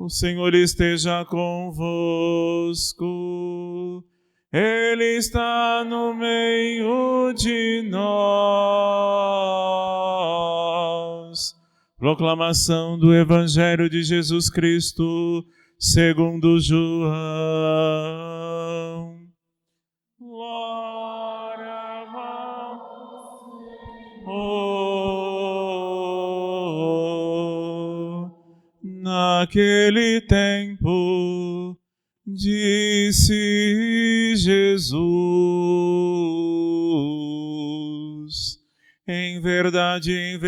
O Senhor esteja convosco. Ele está no meio de nós. Proclamação do Evangelho de Jesus Cristo, segundo João. Glória a vós. Naquele tempo, disse Jesus: em verdade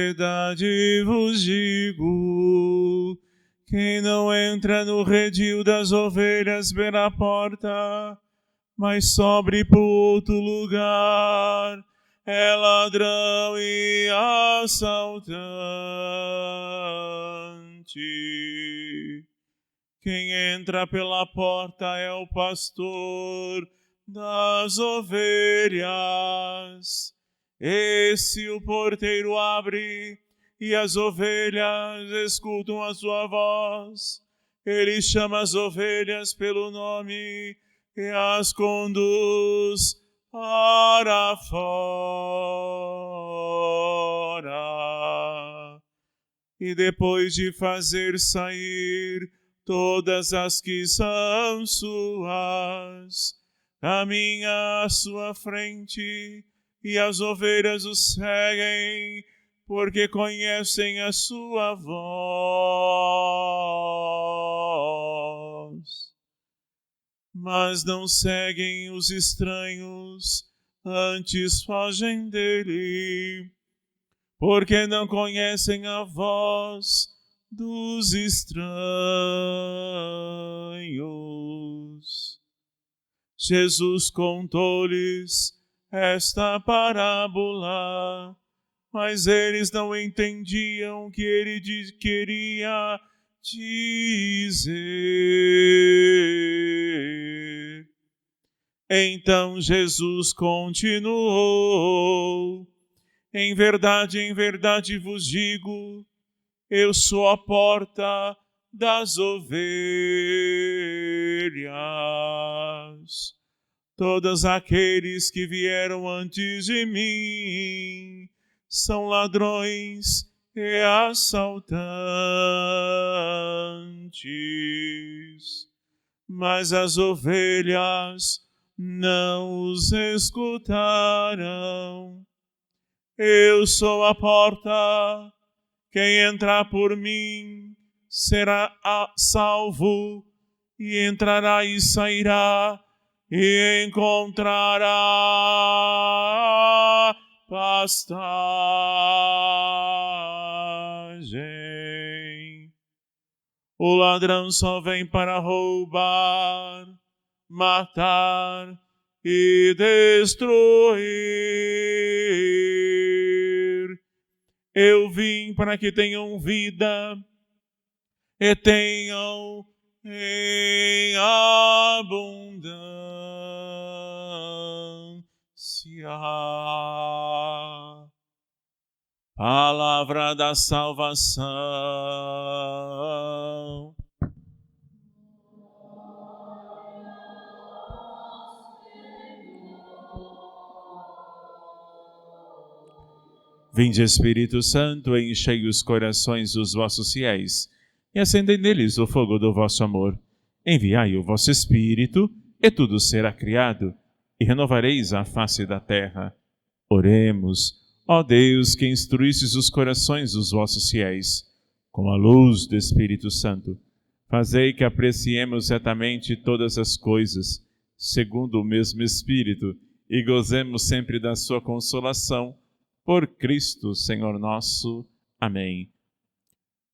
vos digo, quem não entra no redil das ovelhas pela porta, mas sobe por outro lugar, é ladrão e assaltante. Quem entra pela porta é o pastor das ovelhas. Esse o porteiro abre, e as ovelhas escutam a sua voz. Ele chama as ovelhas pelo nome e as conduz para fora. E depois de fazer sair todas as que são suas, caminha à sua frente, e as ovelhas o seguem, porque conhecem a sua voz. Mas não seguem os estranhos, antes fogem dele, porque não conhecem a voz dos estranhos. Jesus contou-lhes esta parábola, mas eles não entendiam o que ele queria dizer. Então Jesus continuou: em verdade vos digo, eu sou a porta das ovelhas. Todos aqueles que vieram antes de mim são ladrões e assaltantes, mas as ovelhas não os escutaram. Eu sou a porta. Quem entrar por mim será salvo, e entrará e sairá, e encontrará pastagem. O ladrão só vem para roubar, matar e destruir. Eu vim para que tenham vida e tenham em abundância. Palavra da salvação. Vinde, Espírito Santo, enchei os corações dos vossos fiéis e acendei neles o fogo do vosso amor. Enviai o vosso Espírito, e tudo será criado, e renovareis a face da terra. Oremos, ó Deus, que instruístes os corações dos vossos fiéis, com a luz do Espírito Santo. Fazei que apreciemos retamente todas as coisas, segundo o mesmo Espírito, e gozemos sempre da sua consolação. Por Cristo, Senhor nosso. Amém.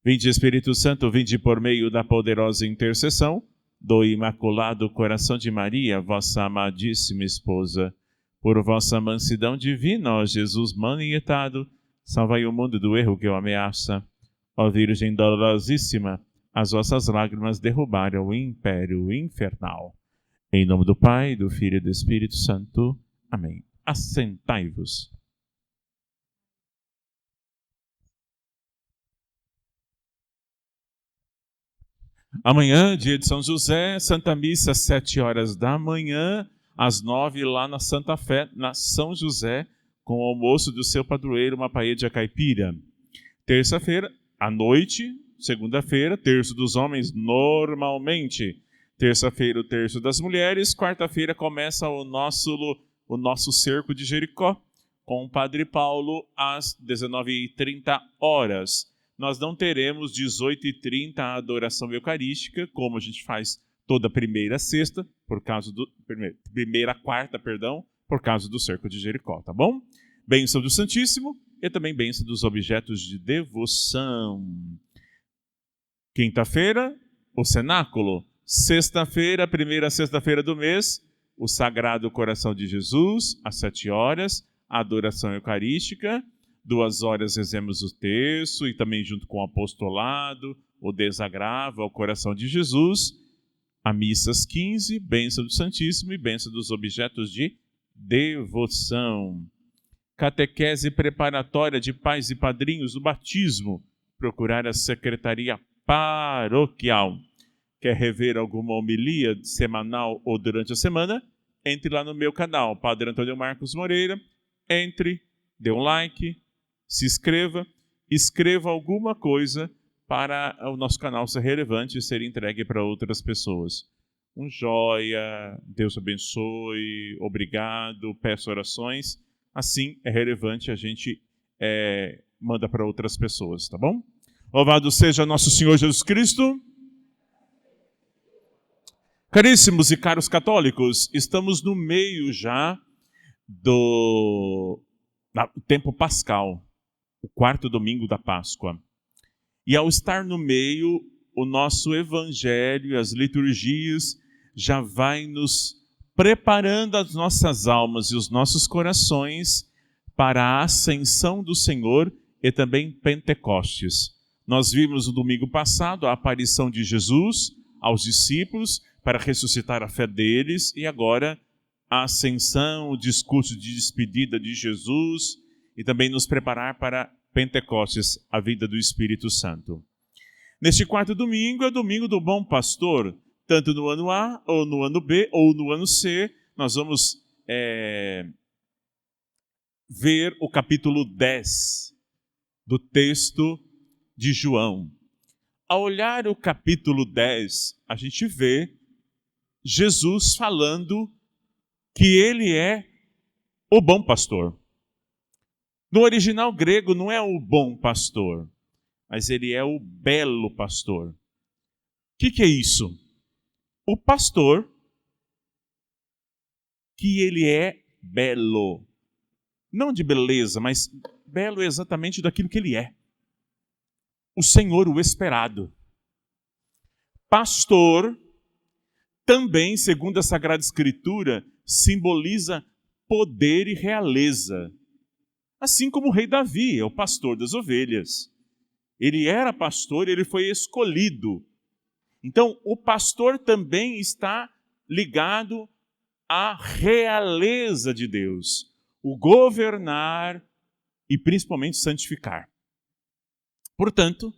Vinde, Espírito Santo, vinde por meio da poderosa intercessão do Imaculado Coração de Maria, vossa amadíssima esposa. Por vossa mansidão divina, ó Jesus manietado, salvai o mundo do erro que o ameaça. Ó Virgem dolorosíssima, as vossas lágrimas derrubaram o império infernal. Em nome do Pai, do Filho e do Espírito Santo. Amém. Assentai-vos. Amanhã, dia de São José, Santa Missa, 7 horas da manhã, às 9 lá na Santa Fé, na São José, com o almoço do seu padroeiro, uma paella caipira. Terça-feira, à noite, segunda-feira, terço dos homens, normalmente. Terça-feira, o terço das mulheres. Quarta-feira começa o nosso cerco de Jericó, com o Padre Paulo, às 19h30. Nós não teremos 18h30 a adoração eucarística, como a gente faz toda primeira sexta, primeira quarta, por causa do cerco de Jericó, tá bom? Bênção do Santíssimo e também bênção dos objetos de devoção. Quinta-feira, o cenáculo. Sexta-feira, primeira sexta-feira do mês, o Sagrado Coração de Jesus, às 7 horas, a adoração eucarística. 2 horas rezemos o terço e também junto com o apostolado, o desagravo ao coração de Jesus. A missa às 15, bênção do Santíssimo e bênção dos objetos de devoção. Catequese preparatória de pais e padrinhos do batismo. Procurar a secretaria paroquial. Quer rever alguma homilia semanal ou durante a semana? Entre lá no meu canal, Padre Antônio Marcos Moreira. Entre, dê um like, se inscreva, escreva alguma coisa para o nosso canal ser relevante e ser entregue para outras pessoas. Um joia, Deus abençoe, obrigado, peço orações. Assim é relevante, a gente manda para outras pessoas, tá bom? Louvado seja nosso Senhor Jesus Cristo. Caríssimos e caros católicos, estamos no meio já do tempo pascal, o 4º domingo da Páscoa. E ao estar no meio, o nosso evangelho, as liturgias, já vai nos preparando as nossas almas e os nossos corações para a ascensão do Senhor e também Pentecostes. Nós vimos no domingo passado a aparição de Jesus aos discípulos para ressuscitar a fé deles e agora a ascensão, o discurso de despedida de Jesus e também nos preparar para Pentecostes, a vinda do Espírito Santo. Neste 4º domingo é o domingo do Bom Pastor, tanto no ano A, ou no ano B, ou no ano C, nós vamos ver o capítulo 10 do texto de João. Ao olhar o capítulo 10, a gente vê Jesus falando que ele é o bom pastor. No original grego não é o bom pastor, mas ele é o belo pastor. O que é isso? O pastor que ele é belo. Não de beleza, mas belo exatamente daquilo que ele é. O Senhor, o esperado. Pastor também, segundo a Sagrada Escritura, simboliza poder e realeza. Assim como o rei Davi é o pastor das ovelhas. Ele era pastor e ele foi escolhido. Então, o pastor também está ligado à realeza de Deus. O governar e principalmente santificar. Portanto,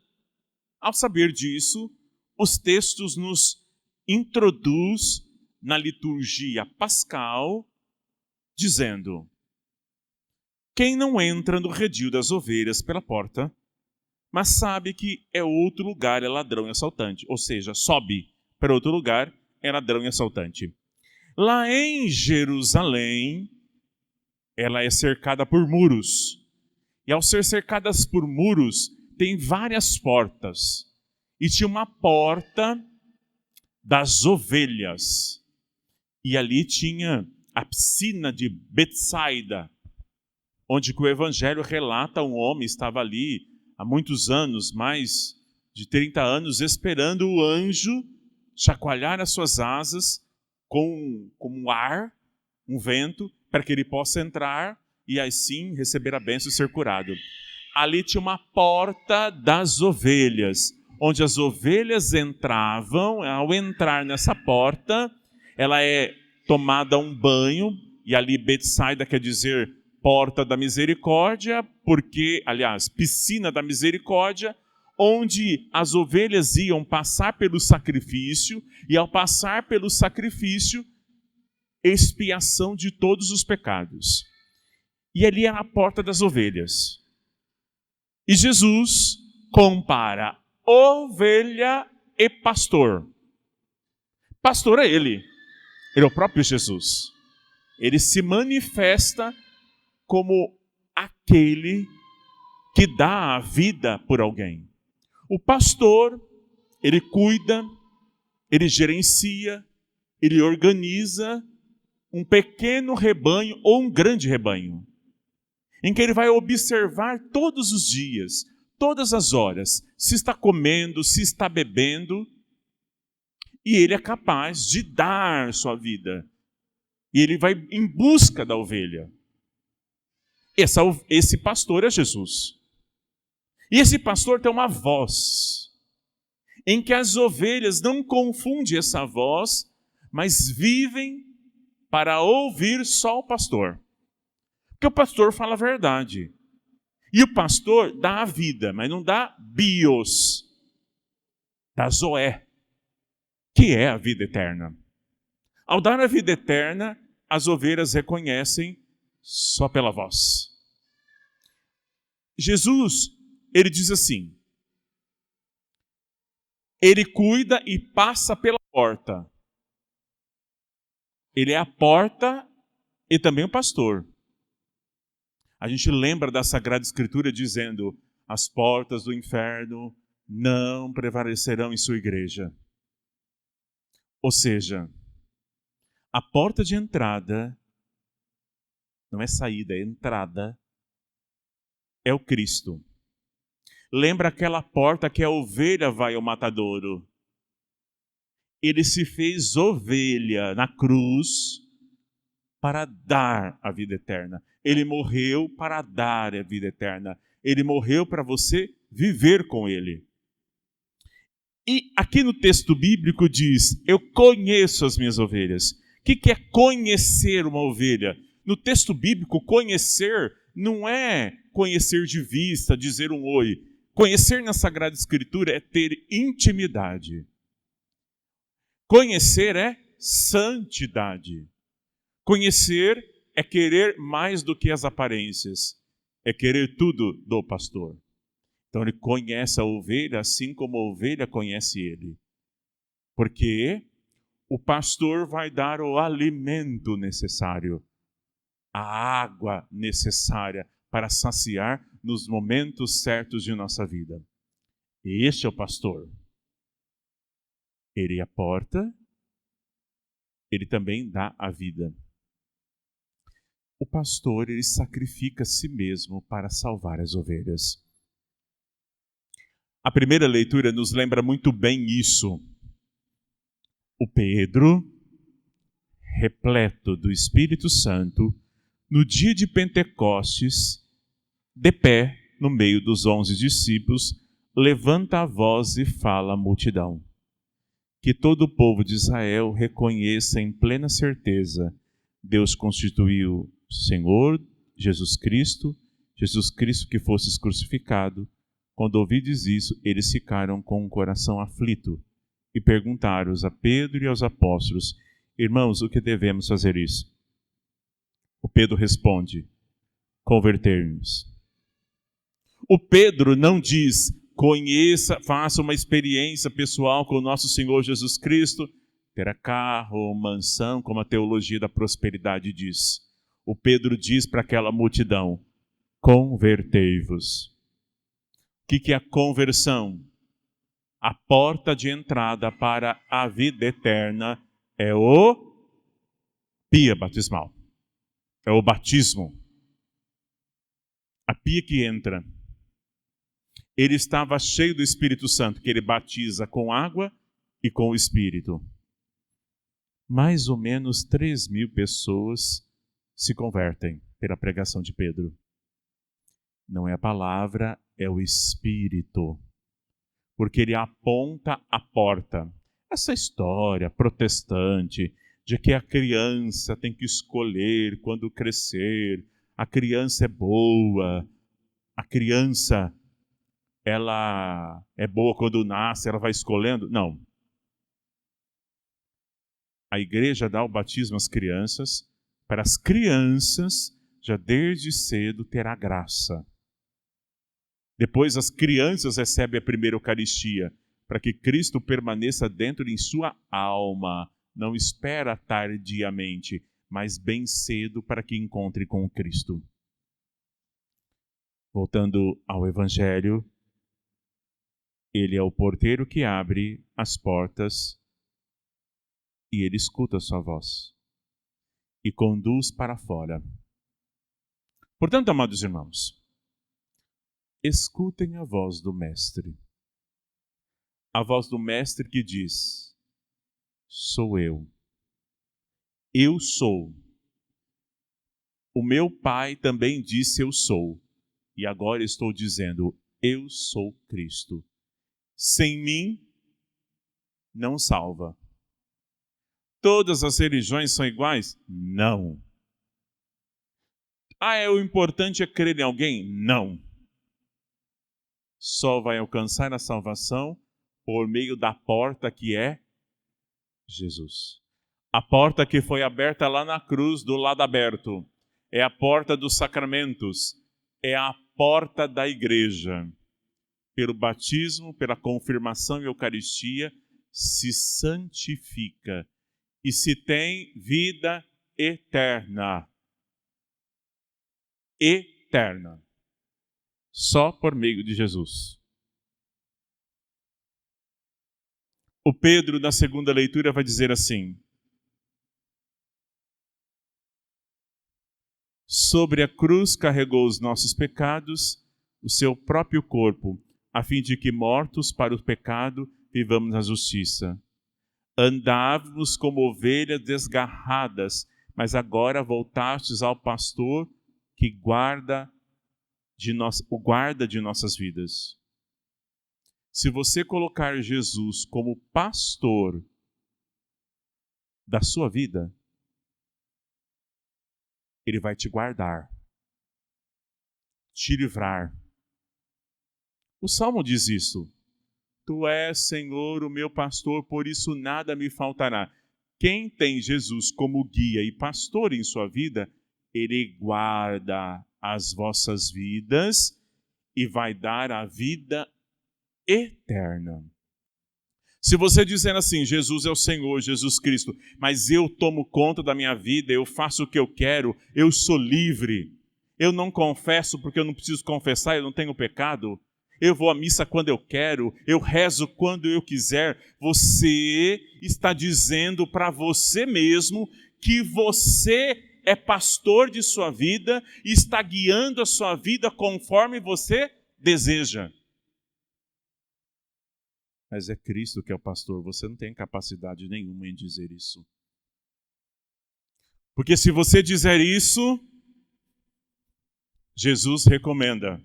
ao saber disso, os textos nos introduz na liturgia pascal, dizendo: quem não entra no redil das ovelhas pela porta, mas sabe que é outro lugar, é ladrão e assaltante. Ou seja, sobe para outro lugar, é ladrão e assaltante. Lá em Jerusalém, ela é cercada por muros. E ao ser cercadas por muros, tem várias portas. E tinha uma porta das ovelhas. E ali tinha a piscina de Betsaida, onde o Evangelho relata um homem estava ali há muitos anos, mais de 30 anos, esperando o anjo chacoalhar as suas asas com um ar, um vento, para que ele possa entrar e assim receber a bênção e ser curado. Ali tinha uma porta das ovelhas, onde as ovelhas entravam. Ao entrar nessa porta, ela é tomada um banho, e ali Betsaida quer dizer porta da misericórdia, porque, aliás, piscina da misericórdia, onde as ovelhas iam passar pelo sacrifício, e ao passar pelo sacrifício, expiação de todos os pecados. E ali era a porta das ovelhas. E Jesus compara ovelha e pastor. Pastor é ele é o próprio Jesus. Ele se manifesta como aquele que dá a vida por alguém. O pastor, ele cuida, ele gerencia, ele organiza um pequeno rebanho ou um grande rebanho, em que ele vai observar todos os dias, todas as horas, se está comendo, se está bebendo, e ele é capaz de dar sua vida. E ele vai em busca da ovelha. Esse pastor é Jesus. E esse pastor tem uma voz, em que as ovelhas não confundem essa voz, mas vivem para ouvir só o pastor. Porque o pastor fala a verdade. E o pastor dá a vida, mas não dá bios, dá zoé, que é a vida eterna. Ao dar a vida eterna, as ovelhas reconhecem só pela voz. Jesus, ele diz assim, ele cuida e passa pela porta. Ele é a porta e também o pastor. A gente lembra da Sagrada Escritura dizendo, as portas do inferno não prevalecerão em sua igreja. Ou seja, a porta de entrada, não é saída, é entrada, é o Cristo. Lembra aquela porta que a ovelha vai ao matadouro? Ele se fez ovelha na cruz para dar a vida eterna. Ele morreu para dar a vida eterna. Ele morreu para você viver com ele. E aqui no texto bíblico diz, eu conheço as minhas ovelhas. O que é conhecer uma ovelha? No texto bíblico, conhecer não é conhecer de vista, dizer um oi. Conhecer na Sagrada Escritura é ter intimidade. Conhecer é santidade. Conhecer é querer mais do que as aparências. É querer tudo do pastor. Então ele conhece a ovelha assim como a ovelha conhece ele. Porque o pastor vai dar o alimento necessário, a água necessária para saciar nos momentos certos de nossa vida. E este é o pastor. Ele é a porta, ele também dá a vida. O pastor, ele sacrifica a si mesmo para salvar as ovelhas. A primeira leitura nos lembra muito bem isso. O Pedro, repleto do Espírito Santo, no dia de Pentecostes, de pé, no meio dos 11 discípulos, levanta a voz e fala à multidão. Que todo o povo de Israel reconheça em plena certeza, Deus constituiu Senhor Jesus Cristo que fostes crucificado. Quando ouvides isso, eles ficaram com o coração aflito e perguntaram a Pedro e aos apóstolos, irmãos, o que devemos fazer isso? O Pedro responde, converter-nos. O Pedro não diz, conheça, faça uma experiência pessoal com o nosso Senhor Jesus Cristo, terá carro, mansão, como a teologia da prosperidade diz. O Pedro diz para aquela multidão, convertei-vos. O que é a conversão? A porta de entrada para a vida eterna é o pia batismal. É o batismo. A pia que entra. Ele estava cheio do Espírito Santo, que ele batiza com água e com o Espírito. Mais ou menos 3.000 pessoas se convertem pela pregação de Pedro. Não é a palavra, é o Espírito. Porque ele aponta a porta. Essa história protestante de que a criança tem que escolher quando crescer, a criança é boa, a criança ela é boa quando nasce, ela vai escolhendo. Não. A igreja dá o batismo às crianças, para as crianças, já desde cedo, ter a graça. Depois as crianças recebem a primeira Eucaristia, para que Cristo permaneça dentro em sua alma. Não espera tardiamente, mas bem cedo para que encontre com o Cristo. Voltando ao Evangelho, ele é o porteiro que abre as portas e ele escuta a sua voz e conduz para fora. Portanto, amados irmãos, escutem a voz do Mestre. A voz do Mestre que diz: sou eu. Eu sou. O meu Pai também disse eu sou. E agora estou dizendo, eu sou Cristo. Sem mim, não salva. Todas as religiões são iguais? Não. O importante é crer em alguém? Não. Só vai alcançar a salvação por meio da porta que é Jesus. A porta que foi aberta lá na cruz, do lado aberto. É a porta dos sacramentos. É a porta da igreja. Pelo batismo, pela confirmação e Eucaristia, se santifica. E se tem vida eterna. Eterna. Só por meio de Jesus. O Pedro, na segunda leitura, vai dizer assim: sobre a cruz carregou os nossos pecados, o seu próprio corpo, a fim de que, mortos para o pecado, vivamos na justiça. Andávamos como ovelhas desgarradas, mas agora voltastes ao pastor que guarda o guarda de nossas vidas. Se você colocar Jesus como pastor da sua vida, ele vai te guardar, te livrar. O Salmo diz isso. Tu és, Senhor, o meu pastor, por isso nada me faltará. Quem tem Jesus como guia e pastor em sua vida, ele guarda as vossas vidas e vai dar a vida eterna. Se você dizer assim, Jesus é o Senhor, Jesus Cristo, mas eu tomo conta da minha vida, eu faço o que eu quero, eu sou livre, eu não confesso porque eu não preciso confessar, eu não tenho pecado, eu vou à missa quando eu quero, eu rezo quando eu quiser, você está dizendo para você mesmo que você é pastor de sua vida e está guiando a sua vida conforme você deseja. Mas é Cristo que é o pastor, você não tem capacidade nenhuma em dizer isso. Porque se você dizer isso, Jesus recomenda: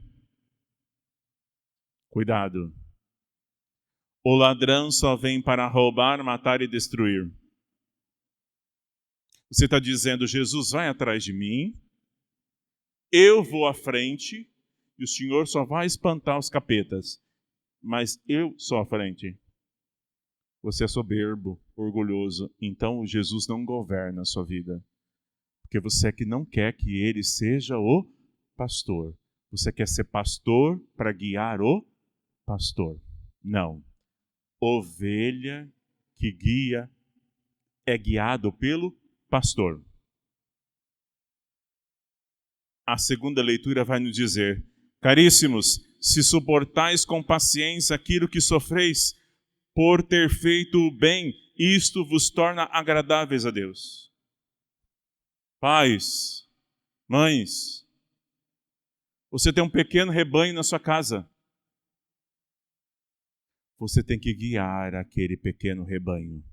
cuidado. O ladrão só vem para roubar, matar e destruir. Você está dizendo, Jesus vai atrás de mim, eu vou à frente, e o Senhor só vai espantar os capetas. Mas eu sou à frente. Você é soberbo, orgulhoso, então Jesus não governa a sua vida. Porque você é que não quer que ele seja o pastor. Você quer ser pastor para guiar o pastor. Não. Ovelha que guia é guiado pelo pastor. A segunda leitura vai nos dizer: caríssimos, se suportais com paciência aquilo que sofreis, por ter feito o bem, isto vos torna agradáveis a Deus. Pais, mães, você tem um pequeno rebanho na sua casa. Você tem que guiar aquele pequeno rebanho.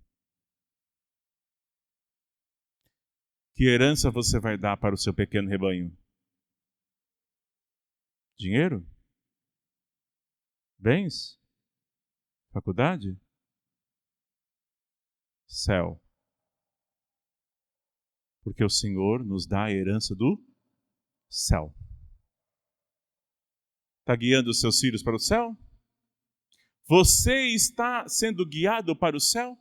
Que herança você vai dar para o seu pequeno rebanho? Dinheiro? Bens? Faculdade? Céu. Porque o Senhor nos dá a herança do céu. Está guiando os seus filhos para o céu? Você está sendo guiado para o céu?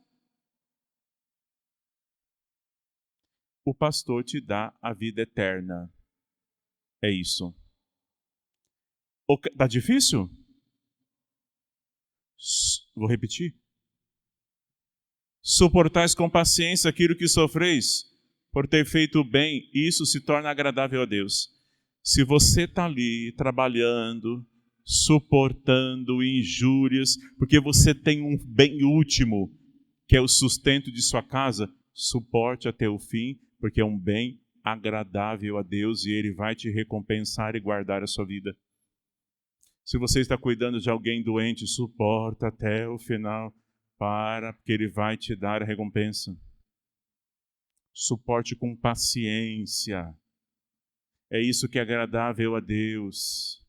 O pastor te dá a vida eterna. É isso. Está difícil? Vou repetir. Suportais com paciência aquilo que sofreis, por ter feito o bem, isso se torna agradável a Deus. Se você está ali trabalhando, suportando injúrias, porque você tem um bem último, que é o sustento de sua casa, suporte até o fim, porque é um bem agradável a Deus e Ele vai te recompensar e guardar a sua vida. Se você está cuidando de alguém doente, suporta até o final, porque Ele vai te dar a recompensa. Suporte com paciência. É isso que é agradável a Deus.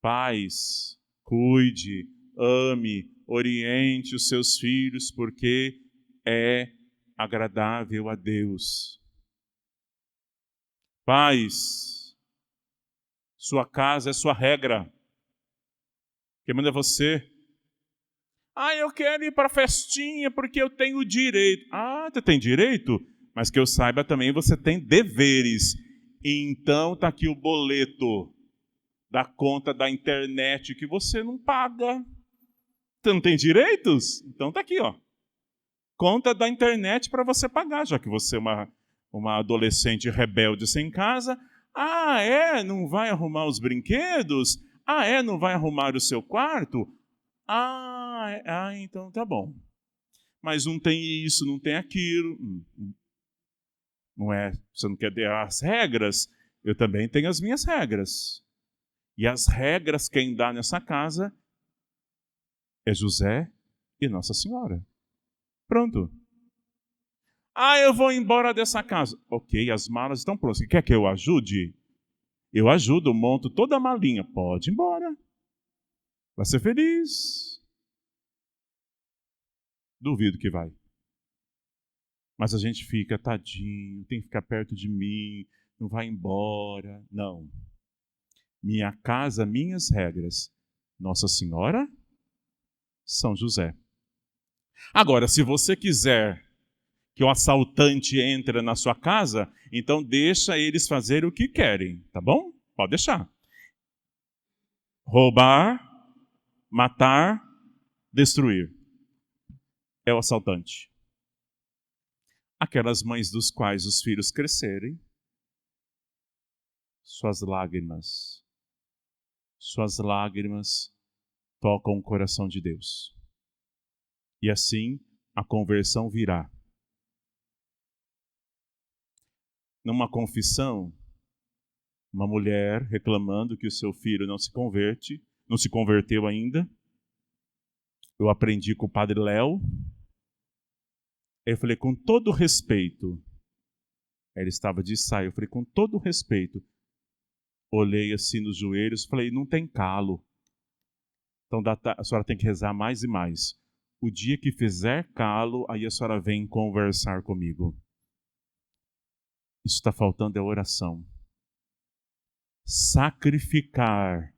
Pais, cuide, ame, oriente os seus filhos, porque é agradável a Deus. Pais, sua casa é sua regra. Quem manda é você. Eu quero ir para a festinha porque eu tenho direito. Você tem direito? Mas que eu saiba também, você tem deveres. Então está aqui o boleto da conta da internet que você não paga. Você não tem direitos? Então está aqui, ó. Conta da internet para você pagar, já que você é uma adolescente rebelde sem casa. Não vai arrumar os brinquedos? Não vai arrumar o seu quarto? Então tá bom. Mas não tem isso, não tem aquilo. Não é, você não quer dar as regras? Eu também tenho as minhas regras. E as regras quem dá nessa casa é José e Nossa Senhora. Pronto. Eu vou embora dessa casa. Ok, as malas estão prontas. Quer que eu ajude? Eu ajudo, monto toda a malinha. Pode ir embora. Vai ser feliz. Duvido que vai. Mas a gente fica, tadinho, tem que ficar perto de mim, não vai embora. Não. Minha casa, minhas regras. Nossa Senhora, São José. Agora, se você quiser que o assaltante entre na sua casa, então deixa eles fazerem o que querem, tá bom? Pode deixar. Roubar, matar, destruir. É o assaltante. Aquelas mães dos quais os filhos crescerem, suas lágrimas tocam o coração de Deus. E assim a conversão virá. Numa confissão, uma mulher reclamando que o seu filho não se converteu ainda. Eu aprendi com o padre Léo. Eu falei, com todo respeito. Ele estava de saia. Eu falei, com todo respeito. Olhei assim nos joelhos, falei, não tem calo. Então a senhora tem que rezar mais e mais. O dia que fizer calo, aí a senhora vem conversar comigo. Isso está faltando é oração. Sacrificar.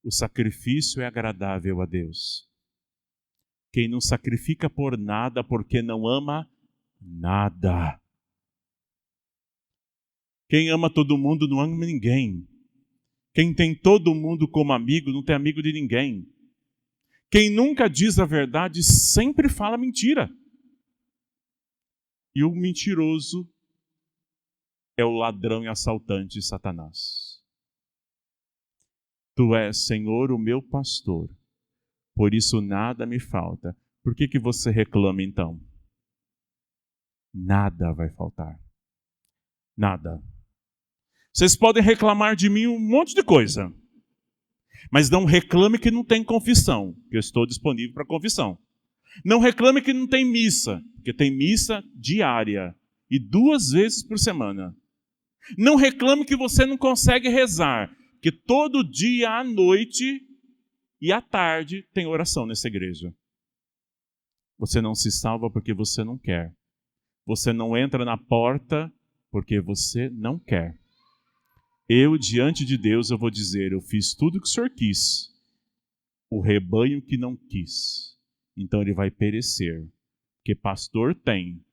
O sacrifício é agradável a Deus. Quem não sacrifica por nada, porque não ama nada. Quem ama todo mundo não ama ninguém. Quem tem todo mundo como amigo não tem amigo de ninguém. Quem nunca diz a verdade sempre fala mentira. E o mentiroso é o ladrão e assaltante de Satanás. Tu és, Senhor, o meu pastor. Por isso nada me falta. Por que você reclama então? Nada vai faltar. Nada. Vocês podem reclamar de mim um monte de coisa. Mas não reclame que não tem confissão, que eu estou disponível para confissão. Não reclame que não tem missa, porque tem missa diária e 2 vezes por semana. Não reclame que você não consegue rezar, porque todo dia à noite e à tarde tem oração nessa igreja. Você não se salva porque você não quer. Você não entra na porta porque você não quer. Eu, diante de Deus, eu vou dizer, eu fiz tudo o que o Senhor quis. O rebanho que não quis. Então ele vai perecer. Porque pastor tem,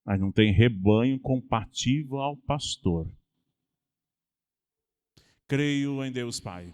mas não tem rebanho compatível ao pastor. Creio em Deus Pai,